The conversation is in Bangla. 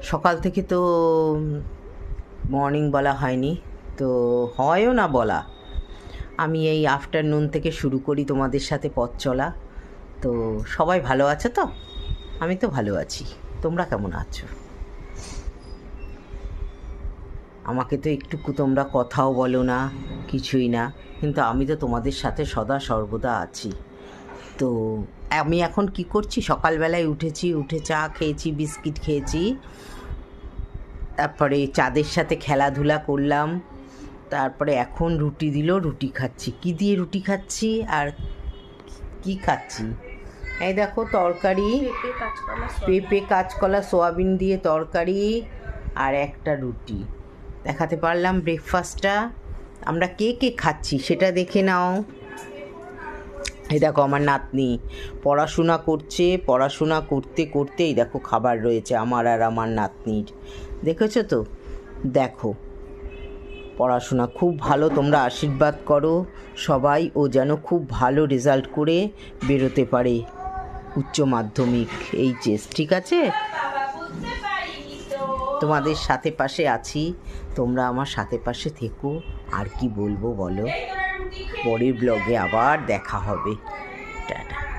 সকাল থেকে তো মর্নিং বলা হয়নি, তো হয়ও না বলা। আমি এই আফটারনুন থেকে শুরু করি তোমাদের সাথে পথ চলা। তো সবাই ভালো আছে তো? আমি তো ভালো আছি, তোমরা কেমন আছো? আমাকে তো একটুকু তোমরা কথাও বলো না, কিছুই না, কিন্তু আমি তো তোমাদের সাথে সদা সর্বদা আছি। তো আমি এখন কি করছি, সকালবেলায় উঠেছি, উঠে চা খেয়েছি, বিস্কিট খেয়েছি, তারপরে চাঁদের সাথে খেলাধুলা করলাম, তারপরে এখন রুটি দিল, রুটি খাচ্ছি। কি দিয়ে রুটি খাচ্ছি আর কি খাচ্ছি, এই দেখো তরকারি, পেঁপে কাঁচকলা সোয়াবিন দিয়ে তরকারি আর একটা রুটি। দেখাতে পারলাম ব্রেকফাস্টটা। আমরা কে কে খাচ্ছি সেটা দেখে নাও। এই দেখো আমার নাতনি পড়াশোনা করছে, পড়াশোনা করতে করতে এই দেখো খাবার রয়েছে আমার আর আমার নাতনির, দেখেছো তো? দেখো পড়াশোনা খুব ভালো, তোমরা আশীর্বাদ করো সবাই, ও যেন খুব ভালো রেজাল্ট করে বেরোতে পারে উচ্চ মাধ্যমিক, এইচএস, ঠিক আছে? তোমাদের সাথে পাশে আছি, তোমরা আমার সাথে পাশে থেকো। আর কি বলবো বলো, পরের ব্লগে আবার দেখা হবে।